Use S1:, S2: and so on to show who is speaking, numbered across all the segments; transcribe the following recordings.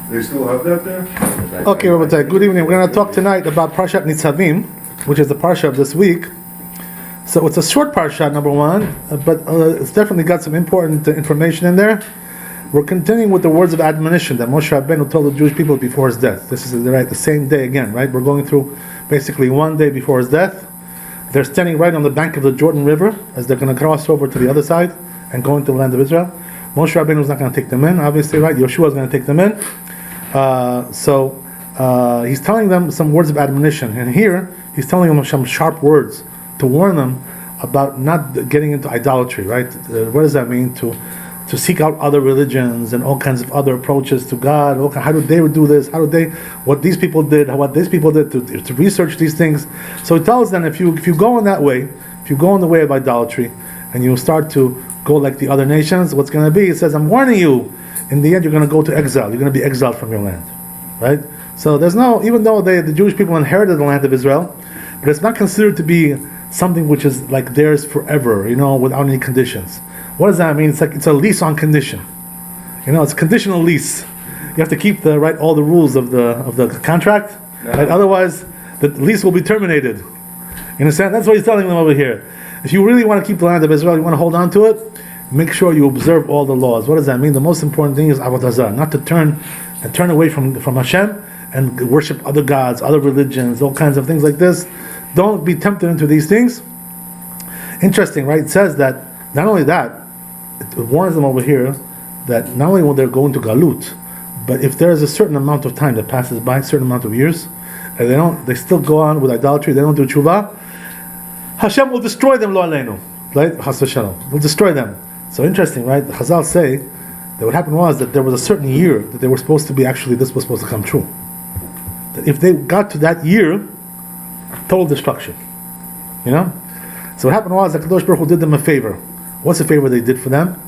S1: They still have that there?
S2: Okay, Rabbi, good evening. We're going to talk tonight about Parashat Nitzavim, which is the Parsha of this week. So it's a short Parsha, number one, but it's definitely got some important information in there. We're continuing with the words of admonition that Moshe Rabbeinu told the Jewish people before his death. This is the same day again, right? We're going through basically one day before his death. They're standing right on the bank of the Jordan River as they're going to cross over to the other side and go into the land of Israel. Moshe Rabbeinu is not going to take them in, obviously, right? Yeshua is going to take them in. So he's telling them some words of admonition, and here he's telling them some sharp words to warn them about not getting into idolatry, right? What does that mean? To seek out other religions and all kinds of other approaches to God. How do they do this? What these people did, what these people did to research these things. So he tells them, if you go in that way, if you go in the way of idolatry, and you start to go like the other nations, what's going to be? He says, I'm warning you. In the end, you're going to go to exile. You're going to be exiled from your land, right? So there's no, even though the Jewish people inherited the land of Israel, but it's not considered to be something which is like theirs forever, without any conditions. What does that mean? It's like it's a lease on condition. It's a conditional lease. You have to keep all the rules of the contract. Right? Otherwise, the lease will be terminated. You understand? That's what he's telling them over here. If you really want to keep the land of Israel, you want to hold on to it, make sure you observe all the laws. What does that mean? The most important thing is avodah zarah, not to turn away from Hashem and worship other gods, other religions, all kinds of things like this. Don't be tempted into these things. Interesting, right? It says that not only that, it warns them over here that not only will they go into galut, but if there is a certain amount of time that passes by, a certain amount of years, and they still go on with idolatry, they don't do tshuva, Hashem will destroy them, lo aleinu, right? Chas v'shalom, will destroy them. So interesting, right? The Chazal say that what happened was that there was a certain year that they were supposed to be, actually this was supposed to come true. That if they got to that year, total destruction. So what happened was that Kadosh Baruch Hu did them a favor. What's the favor they did for them?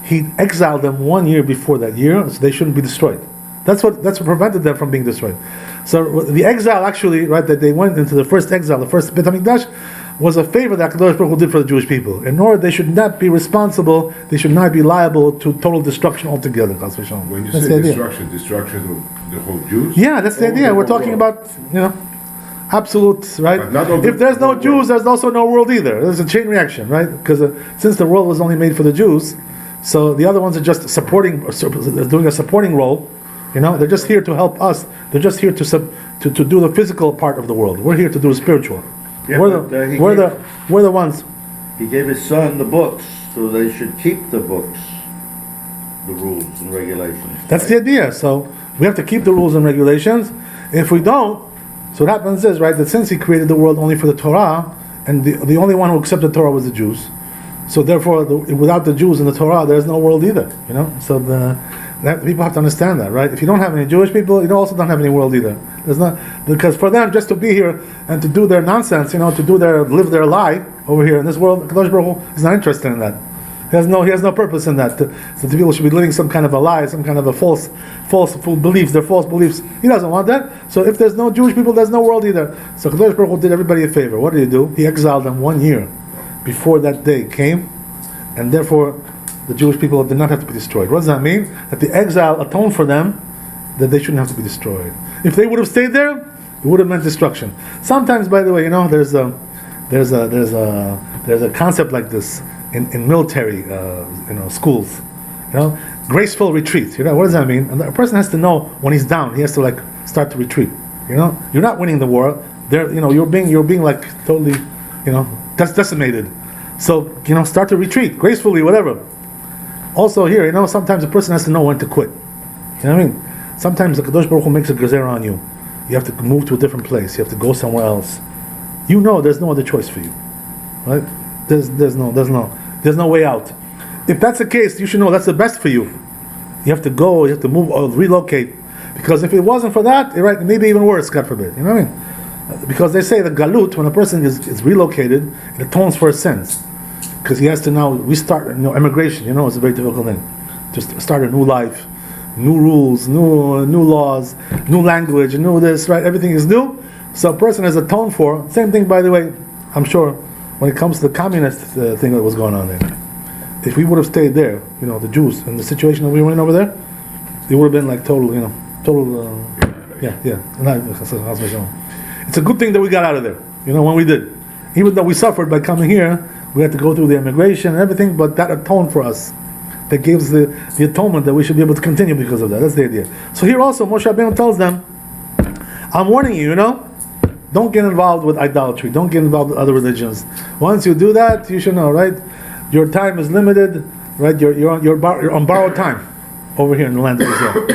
S2: He exiled them 1 year before that year, so they shouldn't be destroyed. That's what prevented them from being destroyed. So the exile, actually, right, that they went into the first exile, the first Beit HaMikdash, was a favor that Kadosh Baruch Hu did for the Jewish people. In order they should not be responsible, they should not be liable to total destruction altogether.
S1: When you say destruction of the whole Jews?
S2: Yeah, that's the idea. We're talking about, absolute, right? If there's no Jews, there's also no world either. There's a chain reaction, right? Because since the world was only made for the Jews, so the other ones are just doing a supporting role. They're just here to help us. They're just here to do the physical part of the world. We're here to do the spiritual.
S3: Yeah,
S2: we're the ones.
S3: He gave his son the books, so they should keep the books, the rules and regulations.
S2: That's the idea. So we have to keep the rules and regulations. If we don't, so what happens is, right, that since he created the world only for the Torah, and the only one who accepted Torah was the Jews, so therefore without the Jews and the Torah, there's no world either. So people have to understand that, right? If you don't have any Jewish people, you also don't have any world either. There's not, because for them just to be here and to do their nonsense, to live their lie over here in this world, Kadosh Baruch Hu is not interested in that. He has no purpose in that. So the people should be living some kind of a lie, some kind of a false beliefs. They're false beliefs. He doesn't want that. So if there's no Jewish people, there's no world either. So Kadosh Baruch Hu did everybody a favor. What did he do? He exiled them 1 year before that day came, and therefore the Jewish people did not have to be destroyed. What does that mean? That the exile atoned for them, that they shouldn't have to be destroyed. If they would have stayed there, it would have meant destruction. Sometimes, by the way, there's a concept like this in military, schools. Graceful retreat. What does that mean? And a person has to know when he's down, he has to start to retreat. You're not winning the war. You're being like totally, decimated. So start to retreat gracefully, whatever. Also here, sometimes a person has to know when to quit. You know what I mean? Sometimes the Kadosh Baruch Hu makes a gezerah on you. You have to move to a different place. You have to go somewhere else. There's no other choice for you, right? There's no way out. If that's the case, you should know that's the best for you. You have to go. You have to move or relocate, because if it wasn't for that, right, maybe even worse. God forbid. You know what I mean? Because they say the galut, when a person is relocated, it atones for his sins. Because he has to now restart, immigration, it's a very difficult thing. Just start a new life, new rules, new laws, new language, new this, right? Everything is new. So a person has atoned for. Same thing, by the way, I'm sure, when it comes to the communist thing that was going on there. If we would have stayed there, the Jews, in the situation that we were in over there, it would have been like total total. Yeah. It's a good thing that we got out of there. When we did, even though we suffered by coming here, we had to go through the immigration and everything, but that atoned for us. That gives the atonement that we should be able to continue because of that. That's the idea. So here also, Moshe Rabbeinu tells them, I'm warning you, don't get involved with idolatry. Don't get involved with other religions. Once you do that, you should know, right? Your time is limited, right? You're on borrowed time over here in the land of Israel.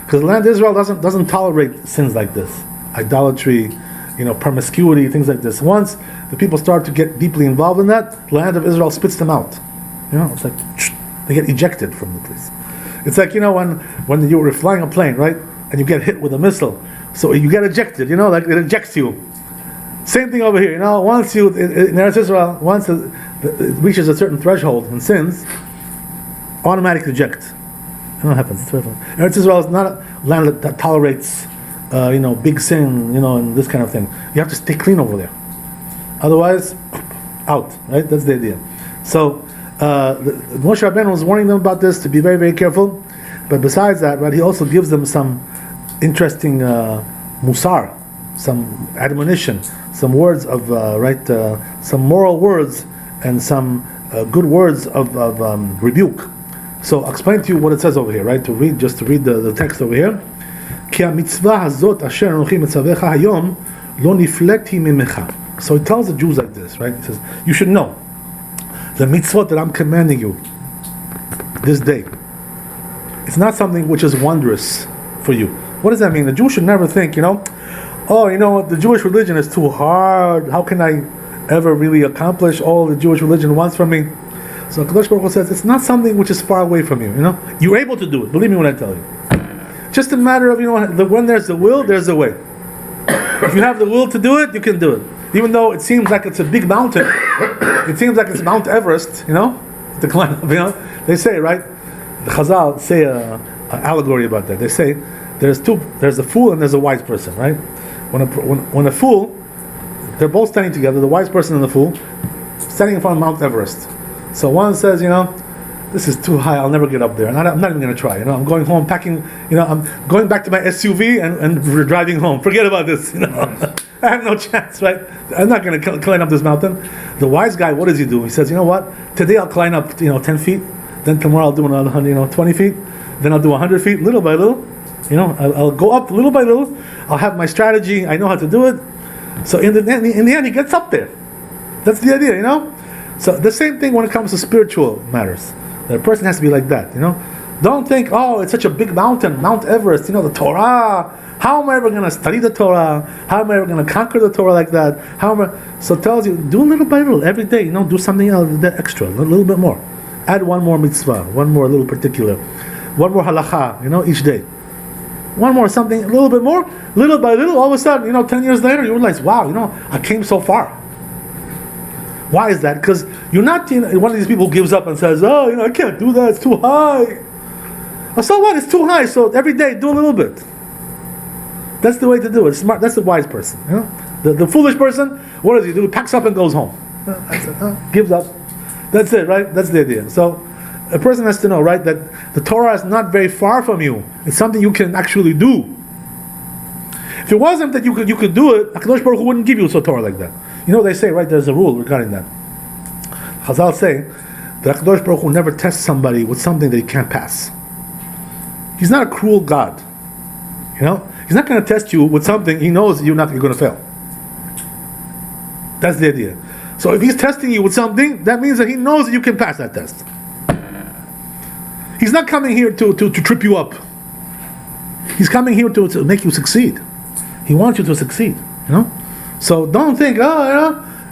S2: Because the land of Israel doesn't tolerate sins like this. Idolatry, promiscuity, things like this. Once the people start to get deeply involved in that, the land of Israel spits them out. It's like they get ejected from the place. It's like when you were flying a plane, right, and you get hit with a missile, so you get ejected. Like it ejects you. Same thing over here. Once in Eretz Israel, once it reaches a certain threshold and sins, automatic eject. What happens? Eretz Israel is not a land that tolerates, big sin, and this kind of thing. You have to stay clean over there. Otherwise, out. Right? That's the idea. So, Moshe Rabbeinu was warning them about this, to be very, very careful. But besides that, right, he also gives them some interesting musar, some admonition, some words of some moral words, and some good words of rebuke. So I'll explain to you what it says over here, right? To read the text over here. Ki ha-mitzvah hazot asher anochi mitzavecha hayom lo niflekti mimecha. So he tells the Jews like this, right? He says, you should know the mitzvot that I'm commanding you this day. It's not something which is wondrous for you. What does that mean? The Jew should never think, the Jewish religion is too hard. How can I ever really accomplish all the Jewish religion wants from me? So Kadosh Baruch Hu says it's not something which is far away from you. You're able to do it. Believe me when I tell you. Just a matter of when there's the will, there's the way. If you have the will to do it, you can do it. Even though it seems like it's a big mountain, it seems like it's Mount Everest. To climb up. They say, right? The Chazal say an allegory about that. They say there's a fool and there's a wise person, right? When a fool, they're both standing together, the wise person and the fool, standing in front of Mount Everest. So one says, this is too high, I'll never get up there, and I'm not even going to try. I'm going home, packing, I'm going back to my SUV and we're driving home. Forget about this, I have no chance, right? I'm not going to climb up this mountain. The wise guy, what does he do? He says, today I'll climb up, 10 feet, then tomorrow I'll do another 20 feet, then I'll do 100 feet, little by little. I'll go up little by little. I'll have my strategy. I know how to do it. So in the end, he gets up there. That's the idea, So the same thing when it comes to spiritual matters. That a person has to be like that, Don't think, it's such a big mountain, Mount Everest, the Torah. How am I ever going to study the Torah? How am I ever going to conquer the Torah like that? So it tells you, do little by little, every day, do something else, that extra, a little bit more. Add one more mitzvah, one more little particular, one more halacha, each day. One more something, a little bit more, little by little, all of a sudden, 10 years later, you realize, wow, I came so far. Why is that? Because you're not one of these people who gives up and says, I can't do that, it's too high. So what? It's too high, so every day, do a little bit. That's the way to do it. Smart. That's the wise person. The foolish person, what does he do? He packs up and goes home. That's it. Gives up. That's it, right? That's the idea. So a person has to know, right, that the Torah is not very far from you. It's something you can actually do. If it wasn't that you could do it, HaKadosh Baruch Hu wouldn't give you a Torah like that. They say, right, there's a rule regarding that. Chazal say that HaKadosh Baruch Hu never tests somebody with something that he can't pass. He's not a cruel God. He's not going to test you with something he knows you're going to fail. That's the idea. So if he's testing you with something, that means that he knows that you can pass that test. He's not coming here to trip you up. He's coming here to make you succeed. He wants you to succeed. So don't think,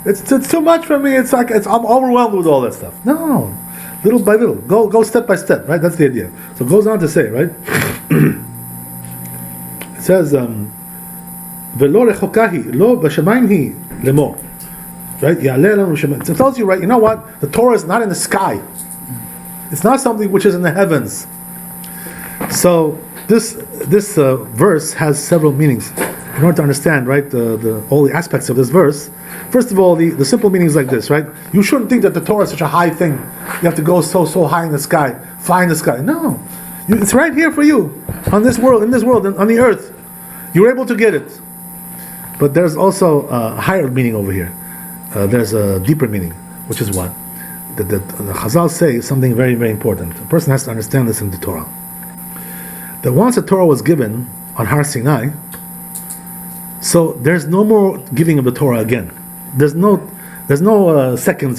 S2: it's too much for me. I'm overwhelmed with all that stuff. No, little by little, go step by step. Right? That's the idea. So it goes on to say, right? It says, "Velo rechokahi lo b'shamayim hi lemo." Right? So it tells you, right? You know what? The Torah is not in the sky. It's not something which is in the heavens. So this verse has several meanings. In order to understand, right, all the aspects of this verse, first of all, the simple meaning is like this, right? You shouldn't think that the Torah is such a high thing. You have to go so high in the sky, fly in the sky. No, it's right here for you. on this world, on the earth. You're able to get it. But there's also a higher meaning over here. There's a deeper meaning, which is what? The Chazal say something very, very important. A person has to understand this in the Torah. That once the Torah was given on Har Sinai, so there's no more giving of the Torah again. There's no seconds,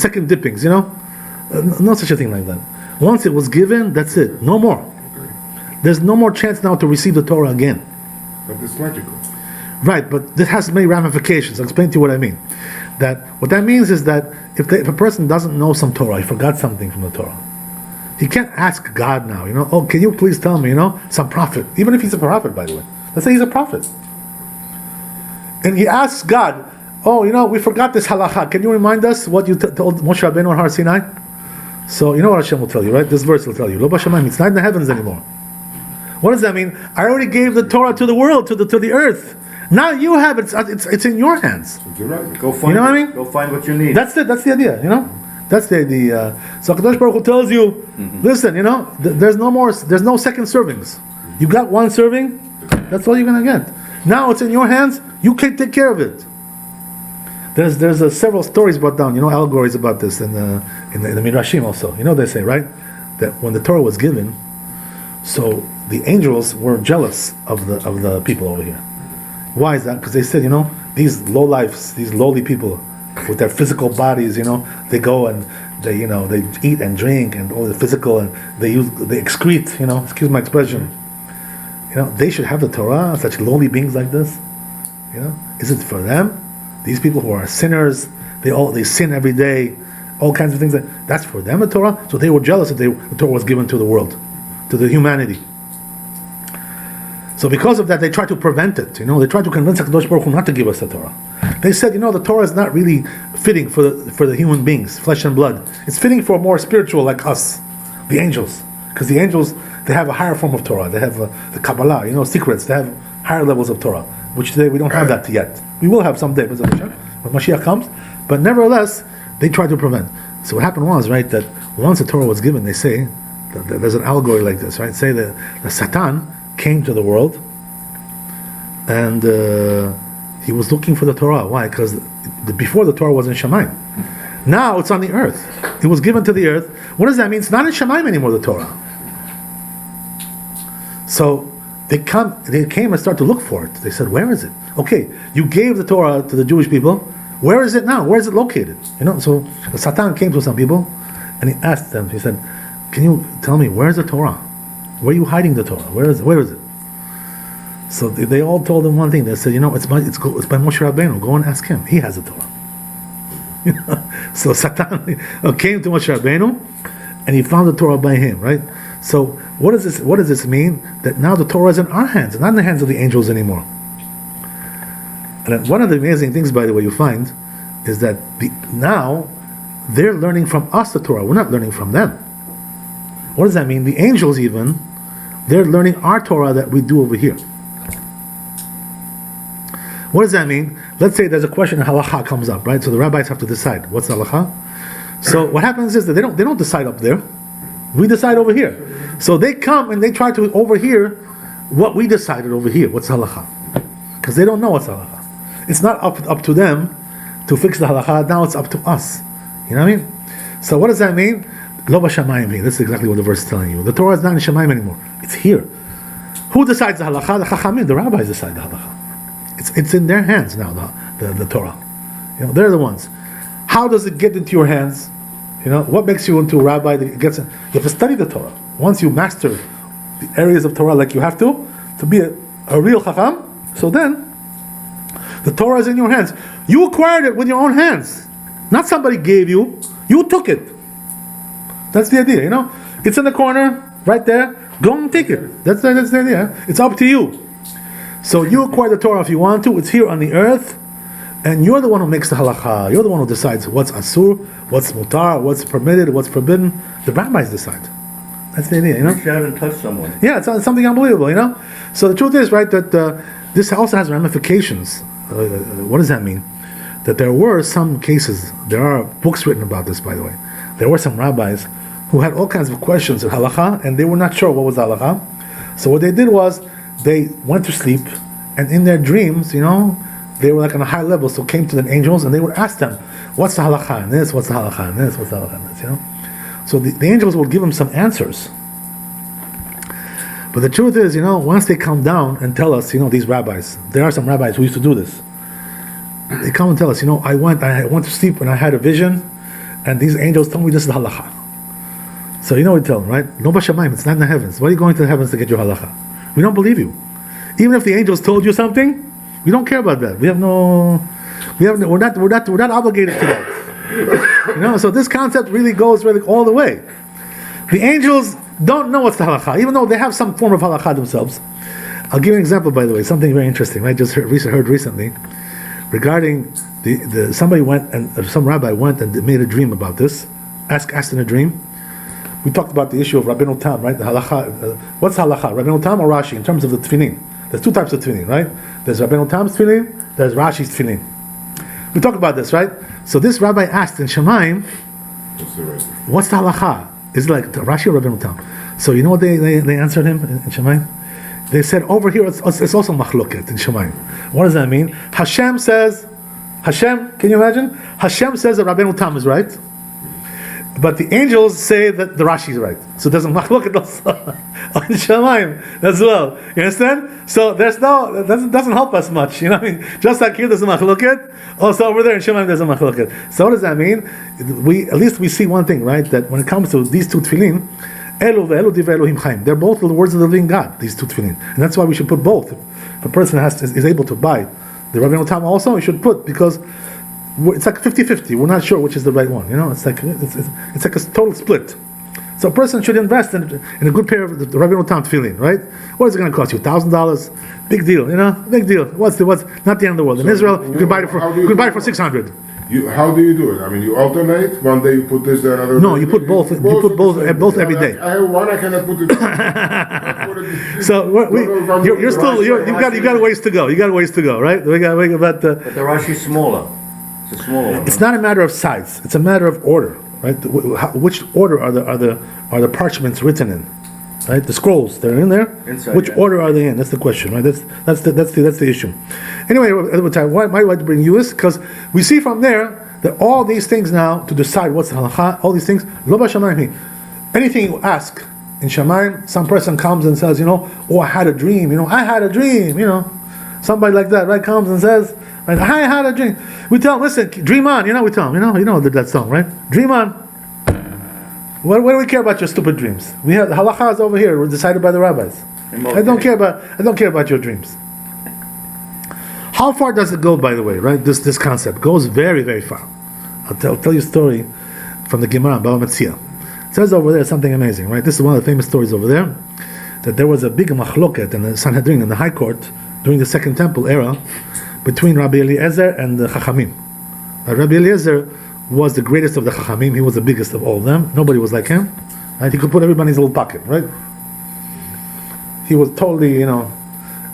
S2: second dippings, no such a thing like that. Once it was given, that's it. No more. There's no more chance now to receive the Torah again.
S1: But it's logical.
S2: Right, but this has many ramifications. I'll explain to you what I mean. That what that means is that if a person doesn't know some Torah, he forgot something from the Torah, he can't ask God now, oh, can you please tell me, some prophet, even if he's a prophet, by the way. Let's say he's a prophet. And he asks God, oh, we forgot this halakha. Can you remind us what you told Moshe Rabbeinu on Har Sinai? So, you know what Hashem will tell you, right? This verse will tell you. Lo b'shamayim, it's not in the heavens anymore. What does that mean? I already gave the Torah to the world, to the earth. Now you have it. It's in your hands.
S1: You're right.
S3: Go find.
S2: You know what I mean?
S3: Go find what you need.
S2: That's it. That's the idea. That's the idea. So Kadosh Baruch Hu tells you, listen. There's no more. There's no second servings. You got one serving. That's all you're gonna get. Now it's in your hands. You can take care of it. There's several stories brought down. Allegories about this in the Midrashim also. They say, right, that when the Torah was given, so the angels were jealous of the people over here. Why is that? Because they said, these lowlifes, these lowly people, with their physical bodies, they go and they eat and drink and all the physical, and they excrete, excuse my expression. They should have the Torah. Such lowly beings like this, is it for them? These people who are sinners, they sin every day, all kinds of things. That's for them, the Torah. So they were jealous that the Torah was given to the world, to the humanity. So because of that, they try to prevent it. They try to convince HaKadosh Baruch Hu not to give us the Torah. They said, the Torah is not really fitting for the human beings, flesh and blood. It's fitting for more spiritual like us, the angels. Because the angels, they have a higher form of Torah. They have the Kabbalah, secrets. They have higher levels of Torah, which today we don't have that yet. We will have someday, when Mashiach comes. But nevertheless, they try to prevent. So what happened was, right, that once the Torah was given, they say, there's an allegory like this, right? Say that the Satan came to the world, and he was looking for the Torah. Why? Because before the Torah was in Shemayim. Now it's on the earth. It was given to the earth. What does that mean? It's not in Shemayim anymore, the Torah. So they came and started to look for it. They said, where is it? Okay, you gave the Torah to the Jewish people. Where is it now? Where is it located? So Satan came to some people, and he asked them. He said, can you tell me, where's the Torah? Where are you hiding the Torah? Where is it? So they all told him one thing. They said, it's by Moshe Rabbeinu. Go and ask him. He has the Torah. So Satan came to Moshe Rabbeinu, and he found the Torah by him. Right. So what does this mean? That now the Torah is in our hands, not in the hands of the angels anymore. And one of the amazing things, by the way, you find is that now they're learning from us the Torah. We're not learning from them. What does that mean? The angels even, they're learning our Torah that we do over here. What does that mean? Let's say there's a question, halakha comes up, right? So the rabbis have to decide what's halakha. So what happens is that they don't decide up there. We decide over here. So they come and they try to overhear what we decided over here. What's halakha? Because they don't know what's halakha. It's not up to them to fix the halakha. Now it's up to us. You know what I mean? So what does that mean? Lo b'shamayim here. This is exactly what the verse is telling you. The Torah is not in Shamayim anymore. It's here. Who decides the halakha? The chachamim, the rabbis decide the halakha. It's in their hands now. The Torah. They're the ones. How does it get into your hands? What makes you into a rabbi that gets? You have to study the Torah. Once you master the areas of Torah like you have to be a real chacham, so then the Torah is in your hands. You acquired it with your own hands. Not somebody gave you. You took it. That's the idea, It's in the corner, right there. Go and take it. That's the idea. It's up to you. So you acquire the Torah if you want to. It's here on the earth. And you're the one who makes the halakha. You're the one who decides what's asur, what's mutar, what's permitted, what's forbidden. The rabbis decide. That's the idea,
S3: You haven't touched someone.
S2: Yeah, it's something unbelievable, So the truth is, right, that this also has ramifications. What does that mean? That there were some cases, there are books written about this, by the way. There were some rabbis who had all kinds of questions of halakha, and they were not sure what was halakha. So what they did was they went to sleep, and in their dreams, they were like on a high level. So came to the angels, and they would ask them, "What's the halakha in this? What's the halakha in this? What's the halakha in this?" So the angels would give them some answers. But the truth is, once they come down and tell us, these rabbis, there are some rabbis who used to do this. They come and tell us, I went to sleep and I had a vision, and these angels told me this is the halakha. So we tell them, right? No b'shamayim, it's not in the heavens. Why are you going to the heavens to get your halakha? We don't believe you. Even if the angels told you something, we don't care about that. We're not obligated to that. So this concept really goes all the way. The angels don't know what's the halakha, even though they have some form of halakha themselves. I'll give you an example, by the way, something very interesting. I just heard recently regarding somebody went and some rabbi went and made a dream about this. Asked in a dream. We talked about the issue of Rabbeinu Tam, right? The halakha. What's halakha? Rabbeinu Tam or Rashi in terms of the tefillin? There's two types of tefillin, right? There's Rabbeinu Tam's tefillin. There's Rashi's tefillin. We talked about this, right? So this rabbi asked in Shemaim, "What's the halakha? Is it like Rashi or Rabbeinu Tam?" So you know what they answered him in Shemaim? They said over here it's also machloket in Shemaim. What does that mean? Hashem, can you imagine? Hashem says that Rabbeinu Tam is right, but the angels say that the Rashi is right. So there's a machloket also on Shemaim as well. You understand? So that doesn't help us much. Just like here there's a machloket, also over there in Shemaim there's a machloket. So what does that mean? At least we see one thing, right? That when it comes to these two tefillin, Elu ve'elu divrei Elohim chaim, they're both the words of the living God, these two tefillin. And that's why we should put both. If a person is able to buy the Rabbeinu Tam also, we should put, because it's like 50-50. We're not sure which is the right one. It's like a total split. So a person should invest in a good pair of the Rabbeinu Tam tefillin, right? What is it going to cost you? $1,000? Big deal, big deal. What's not the end of the world. In Israel, you can buy it for $600.
S1: How do you do it? I mean, you alternate. One day you put this, the another.
S2: No, you put both. You put both every day.
S1: I have one. I cannot put it.
S2: So you're still you've got a ways to go. You got a ways to go, right? We got about
S3: But the Rashi is smaller. It's a smaller one.
S2: It's not a matter of size. It's a matter of order, right? Which order are the parchments written in? Right, the scrolls, they're in there.
S3: Inside,
S2: which order are they in? That's the question, right? That's the issue. Anyway, why I like to bring you this, because we see from there that all these things now to decide what's the halakha, all these things. Lo b'shamayim. Anything you ask in Shamayim, some person comes and says, I had a dream. I had a dream. Somebody like that, right, comes and says, right, I had a dream. We tell him, listen, dream on. We tell him, you know that song, right? Dream on. What do we care about your stupid dreams? We have halakha is over here. We're decided by the rabbis. I don't care about your dreams. How far does it go, by the way? Right, this concept goes very, very far. I'll tell you a story from the Gemara, Bava Metzia. It says over there something amazing. Right, this is one of the famous stories over there. That there was a big machloket in the Sanhedrin in the High Court during the Second Temple era between Rabbi Eliezer and the Chachamim. Rabbi Eliezer was the greatest of the Chachamim. He was the biggest of all of them. Nobody was like him. Right? He could put everybody in his little pocket, right? He was totally,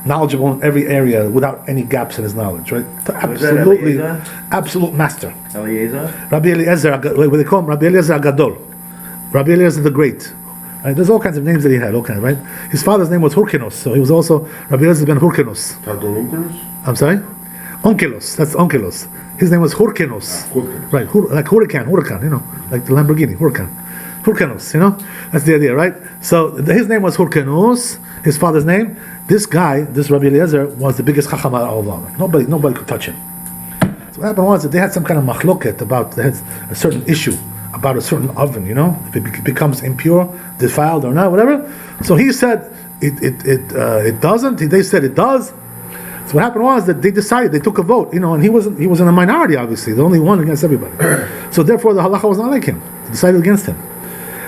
S2: knowledgeable in every area without any gaps in his knowledge, right? Absolutely, absolute master.
S3: Eliezer?
S2: Rabbi Eliezer, what they call him, Rabbi Eliezer Agadol. Rabbi Eliezer the Great. Right? There's all kinds of names that he had, right? His father's name was Hurkenos, so he was also Rabbi Eliezer ben Hurkenos. I'm sorry? Onkelos, that's Onkelos. His name was Hurkenos. Right, like Huracan, like the Lamborghini, Hurkenos, that's the idea, right? So his name was Hurkenos, his father's name. This guy, this Rabbi Eliezer, was the biggest Chacham of all of them. Nobody could touch him. So what happened was that they had some kind of machloket they had a certain issue about a certain oven, if it becomes impure, defiled or not, whatever. So he said it doesn't. They said it does. So what happened was that they decided, they took a vote, and he was in a minority, obviously, the only one against everybody. So therefore the halacha was not like him. They decided against him.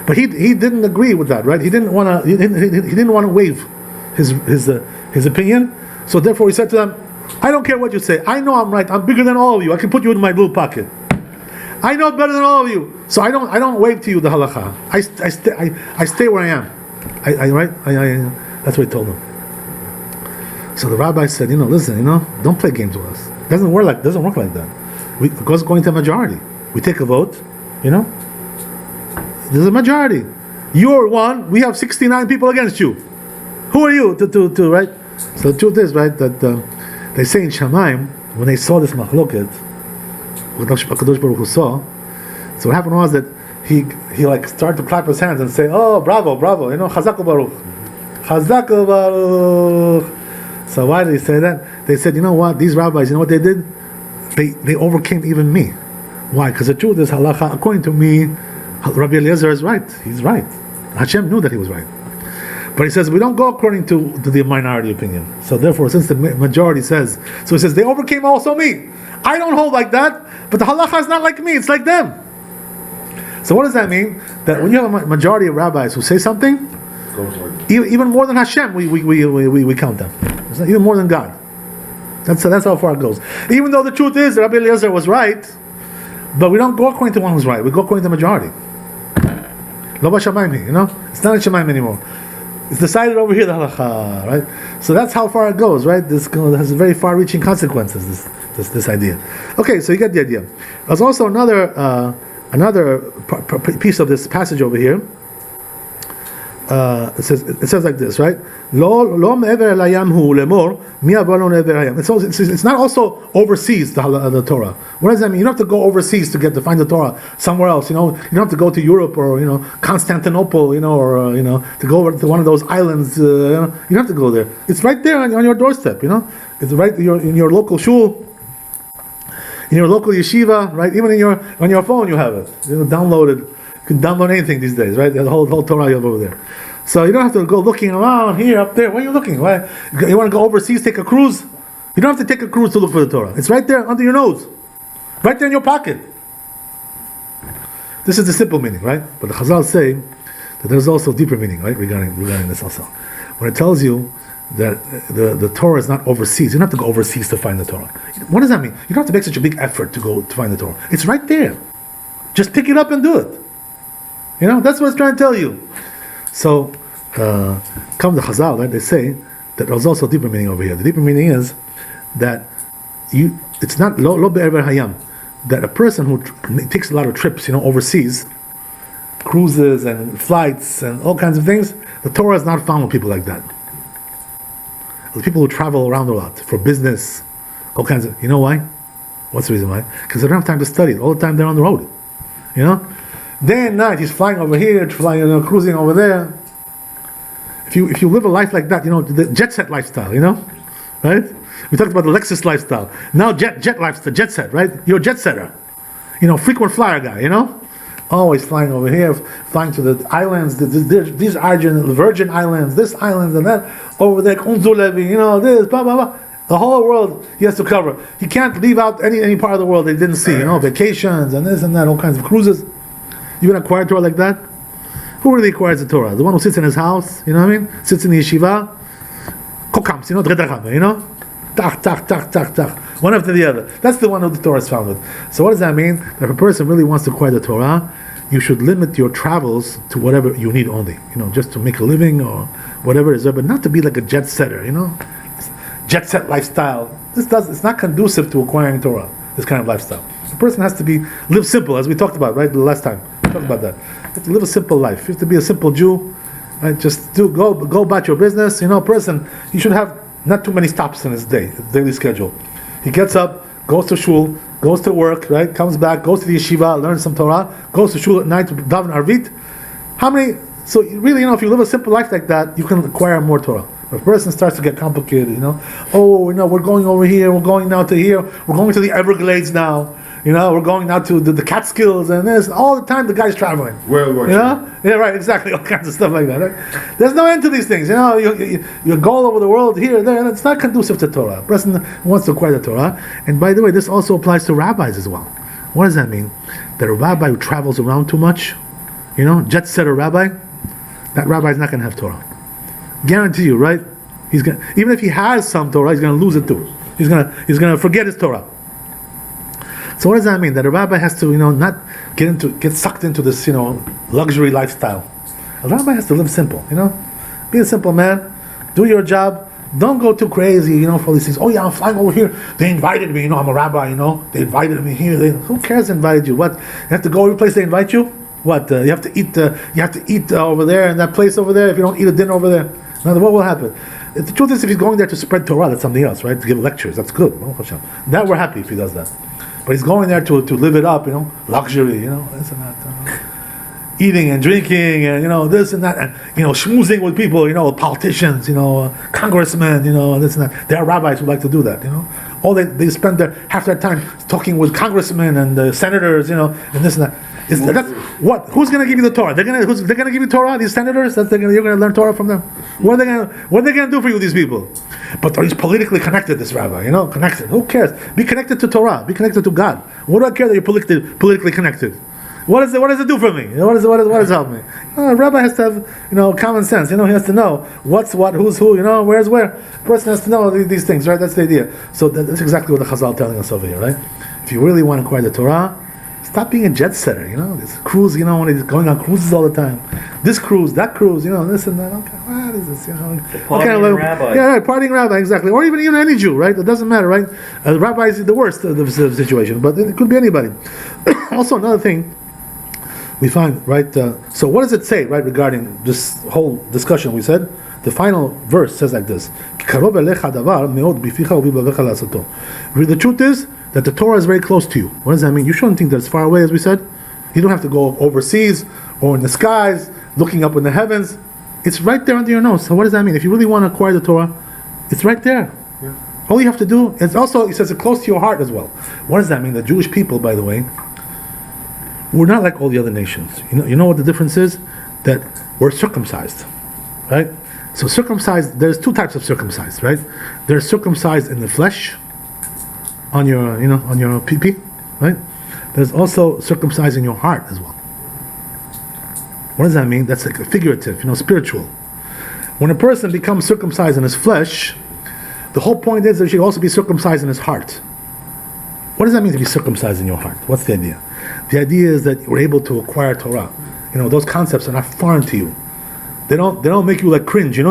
S2: But he didn't agree with that, right? He didn't want to waive his opinion. So therefore he said to them, I don't care what you say. I know I'm right. I'm bigger than all of you. I can put you in my little pocket. I know better than all of you. So I don't waive to you the halacha. I stay where I am. That's what he told them. So the rabbi said, listen, don't play games with us. It doesn't work like that. It goes according to a majority. We take a vote, There's a majority. You're one, we have 69 people against you. Who are you to right? So the truth is, right, that they say in Shamayim, when they saw this machloket, what HaKadosh Baruch Hu saw, so what happened was that he like started to clap his hands and say, oh, bravo, Chazak Baruch. Chazak Baruch. So why did he say that? They said, you know what, these rabbis, you know what they did? They overcame even me. Why? Because the truth is, halacha, according to me, Rabbi Eliezer is right. He's right. Hashem knew that he was right. But he says, we don't go according to the minority opinion. So therefore, since the majority says, so he says, they overcame also me. I don't hold like that, but the halacha is not like me, it's like them. So what does that mean? That when you have a majority of rabbis who say something, even more than Hashem, we count them. It's not even more than God. That's how far it goes. Even though the truth is that Rabbi Eliezer was right, but we don't go according to one who's right. We go according to the majority. Lo b'shamayim, you know? It's not in Shamayim anymore. It's decided over here, the halacha, right? So that's how far it goes, right? This has very far-reaching consequences, this idea. Okay, so you get the idea. There's also another piece of this passage over here. It says like this, right? It's not also overseas, the Torah. What does that mean? You don't have to go overseas to find the Torah somewhere else. You don't have to go to Europe or Constantinople, or to go over to one of those islands. You don't have to go there. It's right there on your doorstep. It's right in your local shul, in your local yeshiva, right? Even on your phone you have it. Downloaded. You can download anything these days, right? The whole Torah you have over there. So you don't have to go looking around here, up there. Where are you looking? Why? You want to go overseas, take a cruise? You don't have to take a cruise to look for the Torah. It's right there under your nose. Right there in your pocket. This is the simple meaning, right? But the Chazal say that there's also a deeper meaning, right? Regarding this also. When it tells you that the Torah is not overseas, you don't have to go overseas to find the Torah. What does that mean? You don't have to make such a big effort to go to find the Torah. It's right there. Just pick it up and do it. That's what it's trying to tell you. So, come the Chazal, right? They say that there's also a deeper meaning over here. The deeper meaning is that it's not lo be'ever hayam, that a person who takes a lot of trips, overseas, cruises and flights and all kinds of things, the Torah is not found with people like that. The people who travel around a lot for business, all kinds of. You know why? What's the reason why? Because they don't have time to study. All the time they're on the road. Day and night, he's flying over here, cruising over there. If you live a life like that, the jet set lifestyle, right? We talked about the Lexus lifestyle. Now jet lifestyle, jet set, right? You're a jet setter, frequent flyer guy, always flying over here, flying to the islands. These are the Virgin Islands, this island and that over there, Kunzulevi, this, blah blah blah. The whole world he has to cover. He can't leave out any part of the world they didn't see. Vacations and this and that, all kinds of cruises. You can acquire Torah like that? Who really acquires the Torah? The one who sits in his house, sits in the yeshiva, kokams, tak, one after the other. That's the one who the Torah is found with. So what does that mean? That if a person really wants to acquire the Torah, you should limit your travels to whatever you need only, just to make a living or whatever it is, but not to be like a jet setter, jet set lifestyle. It's not conducive to acquiring Torah, this kind of lifestyle. The person has to live simple, as we talked about, right, the last time. We talked about that. You have to live a simple life. You have to be a simple Jew, right? Just go about your business. Person, he should have not too many stops in his daily schedule. He gets up, goes to shul, goes to work, right? Comes back, goes to the yeshiva, learns some Torah, goes to shul at night to daven arvit. How many? So really, if you live a simple life like that, you can acquire more Torah. If a person starts to get complicated, we're going over here, we're going now to here, we're going to the Everglades now. We're going now to the Catskills and this. All the time the guy's traveling. Yeah, right, exactly. All kinds of stuff like that, right? There's no end to these things. You go all over the world, here, there, and it's not conducive to Torah. A person wants to acquire the Torah. And by the way, this also applies to rabbis as well. What does that mean? That a rabbi who travels around too much, jet setter rabbi, that rabbi is not going to have Torah. Guarantee you, right? Even if he has some Torah, he's going to lose it too. He's going to forget his Torah. So what does that mean? That a rabbi has to, not get sucked into this, luxury lifestyle. A rabbi has to live simple, Be a simple man. Do your job. Don't go too crazy, for all these things. Oh yeah, I'm flying over here. They invited me, I'm a rabbi, They invited me here. Who cares invited you? What? You have to go every place they invite you? What? You have to eat over there in that place over there if you don't eat a dinner over there. Now, what will happen? The truth is, if he's going there to spread Torah, that's something else, right? To give lectures, that's good. That we're happy if he does that. But he's going there to live it up, luxury, this and that. Eating and drinking and, this and that. And, schmoozing with people, politicians, congressmen, this and that. There are rabbis who like to do that, All they spend half their time talking with congressmen and senators, and this and that. That's what? Who's going to give you the Torah? They're going to give you Torah. These senators. You're going to learn Torah from them. What are they going to do for you? These people. But he's politically connected. This rabbi, connected. Who cares? Be connected to Torah. Be connected to God. What do I care that you're politically connected? What does it do for me? What does it help me? A rabbi has to have common sense. He has to know what's what, who's who. Where's where. The person has to know these things, right? That's the idea. So that's exactly what the Chazal telling us over here, right? If you really want to acquire the Torah, stop being a jet setter, this cruise, when he's going on cruises all the time. This cruise, that cruise, this and that. Okay, what is this?
S3: Partying rabbi.
S2: Yeah, right, partying rabbi, exactly. Or even any Jew, right? It doesn't matter, right? A rabbi is the worst of the situation, but it could be anybody. Also, another thing we find, right? So what does it say, right, regarding this whole discussion we said? The final verse says like this. The truth is that the Torah is very close to you. What does that mean? You shouldn't think that it's far away, as we said. You don't have to go overseas or in the skies, looking up in the heavens. It's right there under your nose. So what does that mean? If you really want to acquire the Torah, it's right there. Yeah. All you have to do, it's also, he says, it's close to your heart as well. What does that mean? The Jewish people, by the way, we're not like all the other nations. You know what the difference is? That we're circumcised, right? So circumcised, there's two types of circumcised, right? There's circumcised in the flesh, on your, on your pee-pee, right? There's also circumcised in your heart as well. What does that mean? That's like a figurative, spiritual. When a person becomes circumcised in his flesh, the whole point is that he should also be circumcised in his heart. What does that mean to be circumcised in your heart? What's the idea? The idea is that you're able to acquire Torah. Those concepts are not foreign to you. They don't make you like cringe, If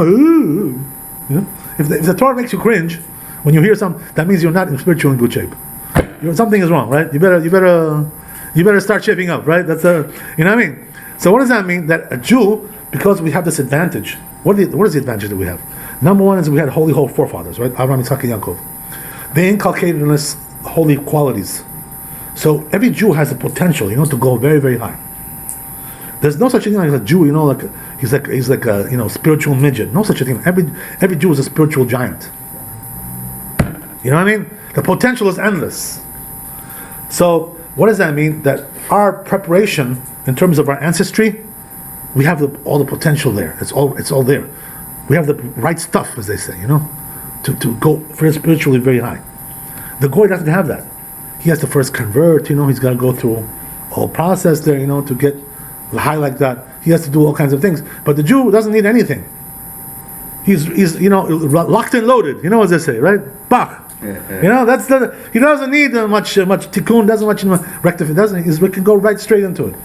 S2: the Torah makes you cringe, when you hear something, that means you're not in spiritual in good shape. Something is wrong, right? You better start shaping up, right? That's what I mean. So what does that mean? That a Jew, because we have this advantage. What is the advantage that we have? Number one is we had holy forefathers, right? Abraham, Yitzchak, and Yaakov. They inculcated in us holy qualities. So every Jew has the potential, to go very, very high. There's no such thing as a Jew, he's like a spiritual midget. No such a thing. Every Jew is a spiritual giant. You know what I mean? The potential is endless. So, what does that mean? That our preparation, in terms of our ancestry, we have all the potential there. It's all there. We have the right stuff, as they say, to go very spiritually very high. The Goy doesn't have that. He has to first convert. He's got to go through a whole process there. To get high like that. He has to do all kinds of things. But the Jew doesn't need anything. He's locked and loaded. As they say, right? Bach. He doesn't need much tikkun, doesn't much rectification. We can go right straight into it,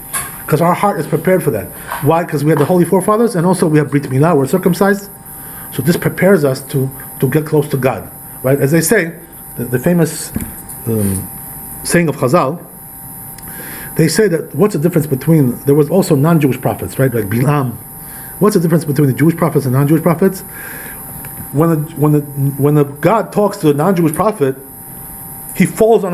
S2: because our heart is prepared for that. Why? Because we have the holy forefathers, and also we have brit milah. We're circumcised, so this prepares us to get close to God. Right? As they say, the famous saying of Chazal. They say that what's the difference between, there was also non-Jewish prophets, right? Like Bilam. What's the difference between the Jewish prophets and non-Jewish prophets? When the God talks to a non-Jewish prophet, he falls on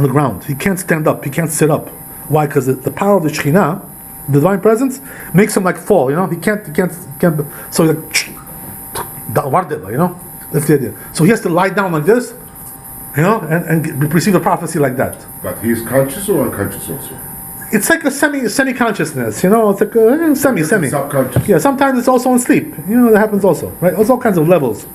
S2: the ground. He can't stand up. He can't sit up. Why? Because the power of the Shekhinah, the divine presence, makes him like fall. He can't. So he's like, that's the idea. So he has to lie down like this, and receive the prophecy like that.
S1: But he's conscious or unconscious also?
S2: It's like a semi-consciousness, it's like a semi.
S1: Subconscious.
S2: Yeah, sometimes it's also in sleep. That happens also, right? There's all kinds of levels.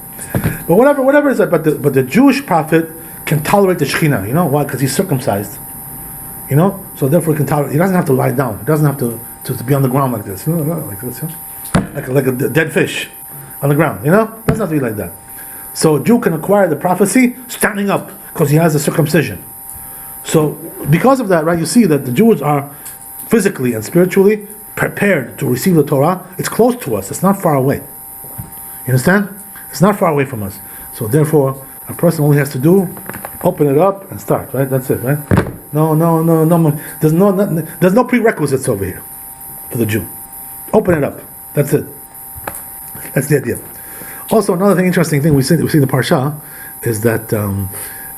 S2: But whatever is that, but the Jewish prophet can tolerate the Shekhinah. Why? Because he's circumcised. So therefore he can tolerate. He doesn't have to lie down. He doesn't have to be on the ground like this. Like this, like a dead fish on the ground. Doesn't have to be like that. So a Jew can acquire the prophecy standing up because he has the circumcision. So because of that, right, you see that the Jews are physically and spiritually prepared to receive the Torah. It's close to us. It's not far away. You understand? It's not far away from us. So therefore, a person only has to do, open it up and start, right? That's it, right? No. There's no prerequisites over here for the Jew. Open it up. That's it. That's the idea. Also, another thing, interesting thing we see in the Parsha is that